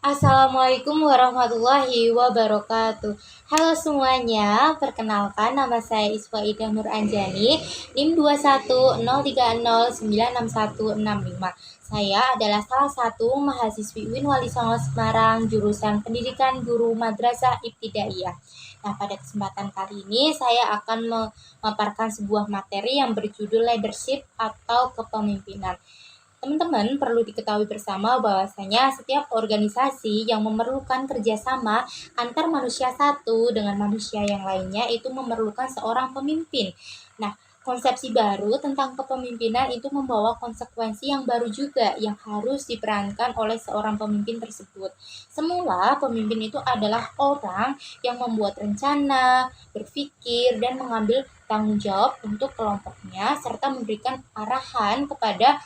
Assalamualaikum warahmatullahi wabarakatuh. Halo semuanya, perkenalkan nama saya Iswa Ida Nur Anjani, NIM 21003096165. Saya adalah salah satu mahasiswi UIN Wali Songo Semarang, jurusan Pendidikan Guru Madrasah Ibtidaiyah. Nah, pada kesempatan kali ini saya akan memaparkan sebuah materi yang berjudul leadership atau kepemimpinan. Teman-teman perlu diketahui bersama bahwasanya setiap organisasi yang memerlukan kerjasama antar manusia satu dengan manusia yang lainnya itu memerlukan seorang pemimpin. Nah, konsepsi baru tentang kepemimpinan itu membawa konsekuensi yang baru juga yang harus diperankan oleh seorang pemimpin tersebut. Semula, pemimpin itu adalah orang yang membuat rencana, berpikir, dan mengambil tanggung jawab untuk kelompoknya serta memberikan arahan kepada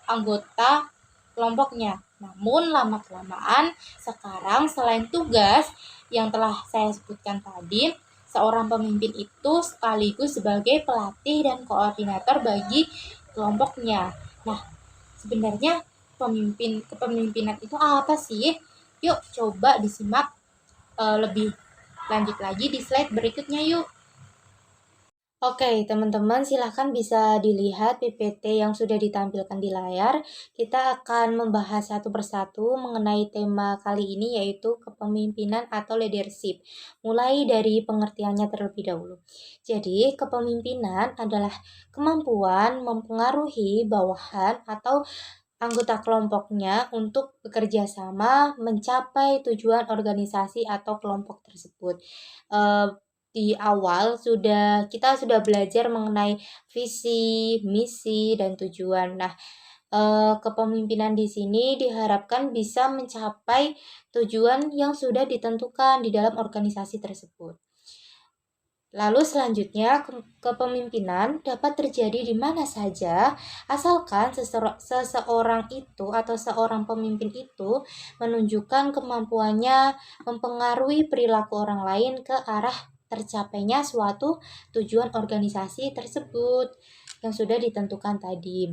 anggota kelompoknya. Namun lama-kelamaan sekarang selain tugas yang telah saya sebutkan tadi, seorang pemimpin itu sekaligus sebagai pelatih dan koordinator bagi kelompoknya. Nah, sebenarnya kepemimpinan itu apa sih? Yuk coba disimak lebih lanjut lagi di slide berikutnya yuk. Oke, teman-teman silahkan bisa dilihat PPT yang sudah ditampilkan di layar. Kita akan membahas satu persatu mengenai tema kali ini yaitu kepemimpinan atau leadership. Mulai dari pengertiannya terlebih dahulu. Jadi, kepemimpinan adalah kemampuan mempengaruhi bawahan atau anggota kelompoknya untuk bekerja sama mencapai tujuan organisasi atau kelompok tersebut. Di awal kita sudah belajar mengenai visi, misi, dan tujuan. Nah, kepemimpinan di sini diharapkan bisa mencapai tujuan yang sudah ditentukan di dalam organisasi tersebut. Lalu selanjutnya, kepemimpinan dapat terjadi di mana saja, asalkan seseorang itu atau seorang pemimpin itu menunjukkan kemampuannya mempengaruhi perilaku orang lain ke arah tercapainya suatu tujuan organisasi tersebut yang sudah ditentukan tadi.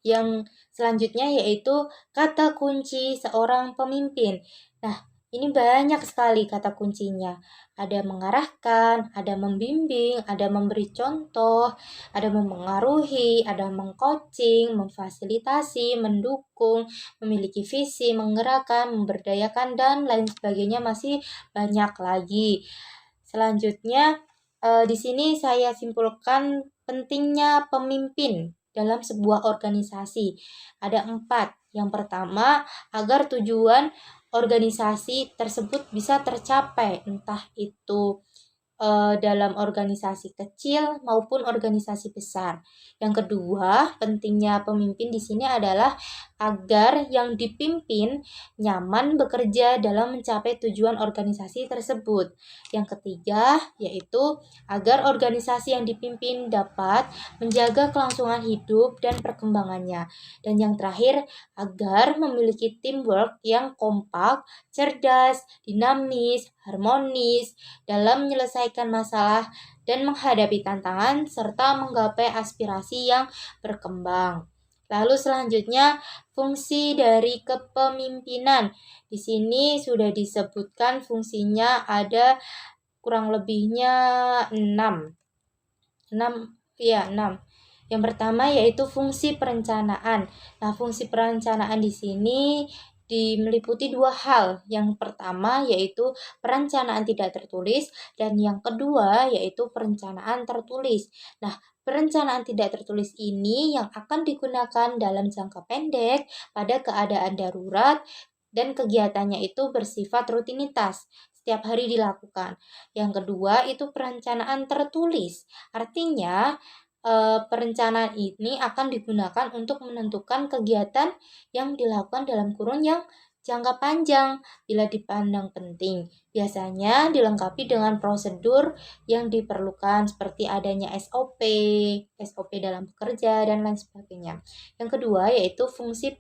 Yang selanjutnya yaitu kata kunci seorang pemimpin. Nah, ini banyak sekali kata kuncinya. Ada mengarahkan, ada membimbing, ada memberi contoh, ada mempengaruhi, ada mengcoaching, memfasilitasi, mendukung, memiliki visi, menggerakkan, memberdayakan, dan lain sebagainya masih banyak lagi. Selanjutnya, di sini saya simpulkan pentingnya pemimpin dalam sebuah organisasi. Ada 4. Yang pertama, agar tujuan organisasi tersebut bisa tercapai, entah itu dalam organisasi kecil maupun organisasi besar. Yang kedua, pentingnya pemimpin di sini adalah agar yang dipimpin nyaman bekerja dalam mencapai tujuan organisasi tersebut. Yang ketiga, yaitu agar organisasi yang dipimpin dapat menjaga kelangsungan hidup dan perkembangannya. Dan yang terakhir, agar memiliki teamwork yang kompak, cerdas, dinamis, harmonis dalam menyelesaikan masalah dan menghadapi tantangan serta menggapai aspirasi yang berkembang. Lalu selanjutnya, fungsi dari kepemimpinan. Di sini sudah disebutkan fungsinya ada kurang lebihnya 6. 6. Yang pertama yaitu fungsi perencanaan. Nah, fungsi perencanaan di sini meliputi 2 hal. Yang pertama yaitu perencanaan tidak tertulis dan yang kedua yaitu perencanaan tertulis. Nah, perencanaan tidak tertulis ini yang akan digunakan dalam jangka pendek pada keadaan darurat dan kegiatannya itu bersifat rutinitas. Setiap hari dilakukan. Yang kedua itu perencanaan tertulis. Artinya perencanaan ini akan digunakan untuk menentukan kegiatan yang dilakukan dalam kurun yang jangka panjang bila dipandang penting. Biasanya dilengkapi dengan prosedur yang diperlukan seperti adanya SOP dalam bekerja, dan lain sebagainya. Yang kedua yaitu fungsi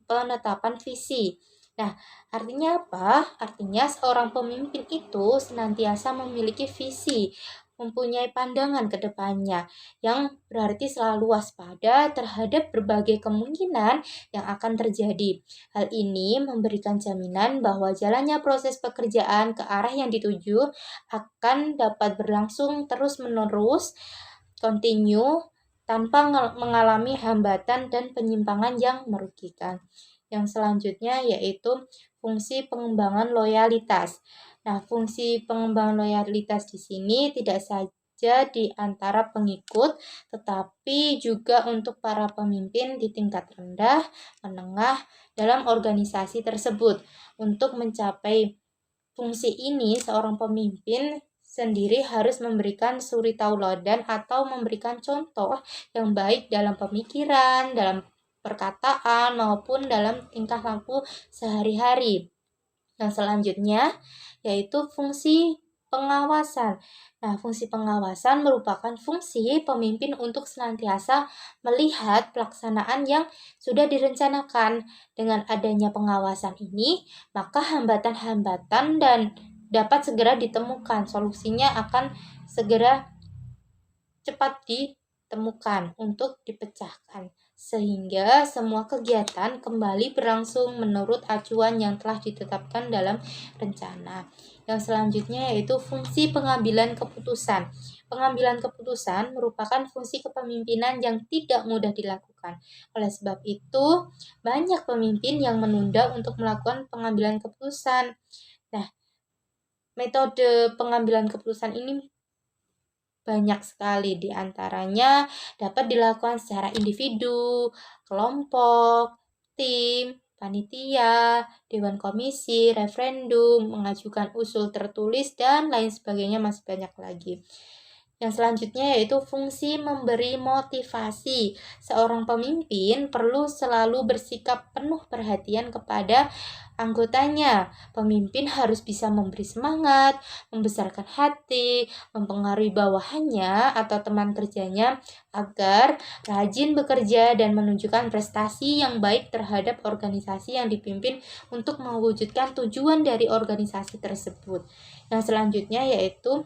penetapan visi. Nah, artinya apa? Artinya seorang pemimpin itu senantiasa memiliki visi mempunyai pandangan ke depannya, yang berarti selalu waspada terhadap berbagai kemungkinan yang akan terjadi. Hal ini memberikan jaminan bahwa jalannya proses pekerjaan ke arah yang dituju akan dapat berlangsung terus-menerus, continue, tanpa mengalami hambatan dan penyimpangan yang merugikan. Yang selanjutnya yaitu fungsi pengembangan loyalitas. Nah, fungsi pengembangan loyalitas di sini tidak saja di antara pengikut, tetapi juga untuk para pemimpin di tingkat rendah, menengah dalam organisasi tersebut. Untuk mencapai fungsi ini, seorang pemimpin sendiri harus memberikan suri tauladan atau memberikan contoh yang baik dalam pemikiran, dalam perkataan, maupun dalam tingkah laku sehari-hari. Yang selanjutnya yaitu fungsi pengawasan. Nah, fungsi pengawasan merupakan fungsi pemimpin untuk senantiasa melihat pelaksanaan yang sudah direncanakan. Dengan adanya pengawasan ini, maka hambatan-hambatan dan dapat segera ditemukan. Solusinya akan segera cepat ditemukan untuk dipecahkan, sehingga semua kegiatan kembali berlangsung menurut acuan yang telah ditetapkan dalam rencana. Yang selanjutnya yaitu fungsi pengambilan keputusan. Pengambilan keputusan merupakan fungsi kepemimpinan yang tidak mudah dilakukan. Oleh sebab itu, banyak pemimpin yang menunda untuk melakukan pengambilan keputusan. Nah, metode pengambilan keputusan ini banyak sekali, di antaranya dapat dilakukan secara individu, kelompok, tim, panitia, dewan komisi, referendum, mengajukan usul tertulis, dan lain sebagainya, masih banyak lagi. Yang selanjutnya yaitu fungsi memberi motivasi. Seorang pemimpin perlu selalu bersikap penuh perhatian kepada anggotanya. Pemimpin harus bisa memberi semangat, membesarkan hati, mempengaruhi bawahannya atau teman kerjanya agar rajin bekerja dan menunjukkan prestasi yang baik terhadap organisasi yang dipimpin untuk mewujudkan tujuan dari organisasi tersebut. Yang selanjutnya yaitu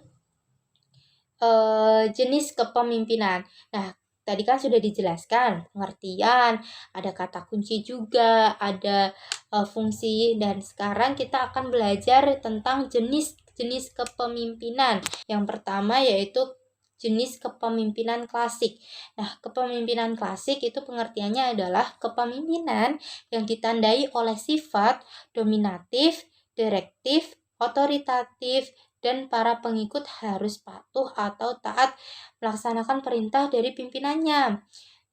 jenis kepemimpinan. Nah, tadi kan sudah dijelaskan pengertian, ada kata kunci juga, ada fungsi, dan sekarang kita akan belajar tentang jenis kepemimpinan. Yang pertama yaitu jenis kepemimpinan klasik. Nah, kepemimpinan klasik itu pengertiannya adalah kepemimpinan yang ditandai oleh sifat dominatif, direktif, otoritatif, dan para pengikut harus patuh atau taat melaksanakan perintah dari pimpinannya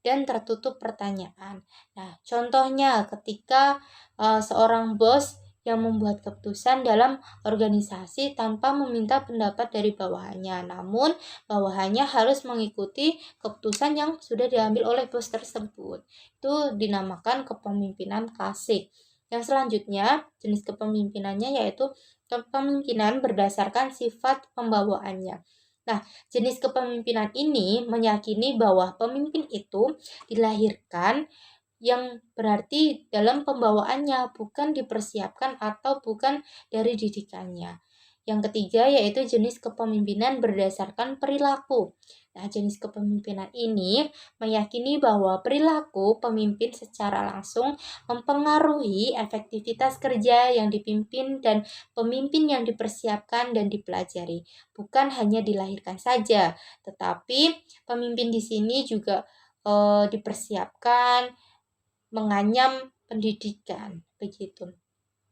dan tertutup pertanyaan. Nah, contohnya ketika seorang bos yang membuat keputusan dalam organisasi tanpa meminta pendapat dari bawahannya, namun bawahannya harus mengikuti keputusan yang sudah diambil oleh bos tersebut. Itu dinamakan kepemimpinan klasik. Yang selanjutnya, jenis kepemimpinannya yaitu kepemimpinan berdasarkan sifat pembawaannya. Nah, jenis kepemimpinan ini meyakini bahwa pemimpin itu dilahirkan, yang berarti dalam pembawaannya, bukan dipersiapkan atau bukan dari didikannya. Yang ketiga yaitu jenis kepemimpinan berdasarkan perilaku. Nah, jenis kepemimpinan ini meyakini bahwa perilaku pemimpin secara langsung mempengaruhi efektivitas kerja yang dipimpin dan pemimpin yang dipersiapkan dan dipelajari. Bukan hanya dilahirkan saja, tetapi pemimpin di sini juga dipersiapkan, menganyam pendidikan, begitu.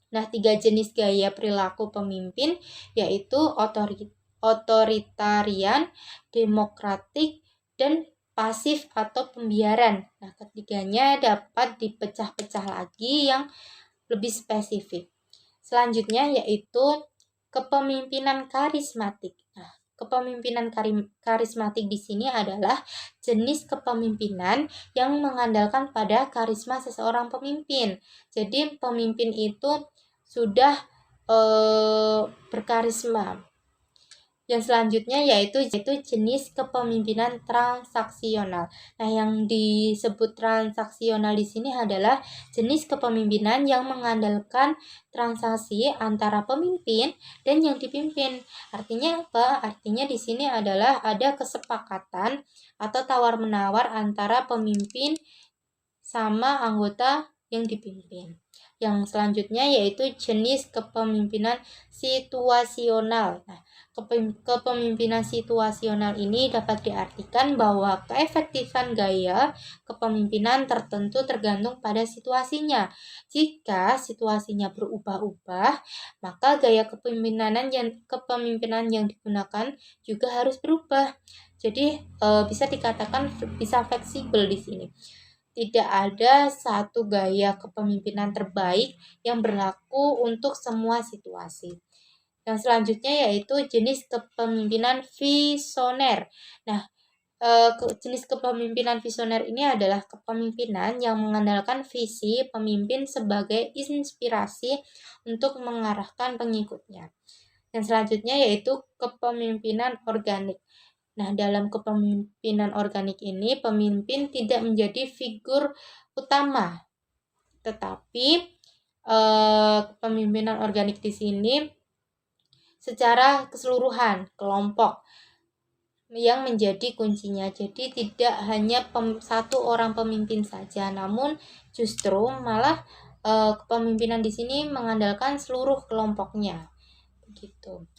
Nah, 3 jenis gaya perilaku pemimpin yaitu otoritarian, demokratik, dan pasif atau pembiaran. Nah, ketiganya dapat dipecah-pecah lagi yang lebih spesifik. Selanjutnya yaitu kepemimpinan karismatik. Nah, kepemimpinan karismatik di sini adalah jenis kepemimpinan yang mengandalkan pada karisma seseorang pemimpin. Jadi pemimpin itu sudah berkarisma. Yang selanjutnya yaitu jenis kepemimpinan transaksional. Nah, yang disebut transaksional di sini adalah jenis kepemimpinan yang mengandalkan transaksi antara pemimpin dan yang dipimpin. Artinya apa? Artinya di sini adalah ada kesepakatan atau tawar-menawar antara pemimpin sama anggota yang dipimpin. Yang selanjutnya yaitu jenis kepemimpinan situasional. Nah, kepemimpinan situasional ini dapat diartikan bahwa keefektifan gaya kepemimpinan tertentu tergantung pada situasinya. Jika situasinya berubah-ubah, maka gaya kepemimpinan yang digunakan juga harus berubah. Jadi bisa dikatakan bisa fleksibel di sini. Tidak ada satu gaya kepemimpinan terbaik yang berlaku untuk semua situasi. Yang selanjutnya yaitu jenis kepemimpinan visioner. Nah, jenis kepemimpinan visioner ini adalah kepemimpinan yang mengandalkan visi pemimpin sebagai inspirasi untuk mengarahkan pengikutnya. Yang selanjutnya yaitu kepemimpinan organik. Nah, dalam kepemimpinan organik ini, pemimpin tidak menjadi figur utama, tetapi kepemimpinan organik di sini secara keseluruhan kelompok yang menjadi kuncinya. Jadi tidak hanya satu orang pemimpin saja, namun justru malah kepemimpinan di sini mengandalkan seluruh kelompoknya. Begitu.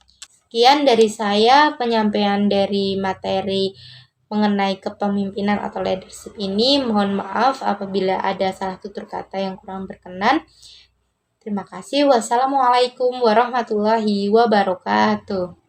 Sekian dari saya penyampaian dari materi mengenai kepemimpinan atau leadership ini. Mohon maaf apabila ada salah tutur kata yang kurang berkenan. Terima kasih. Wassalamualaikum warahmatullahi wabarakatuh.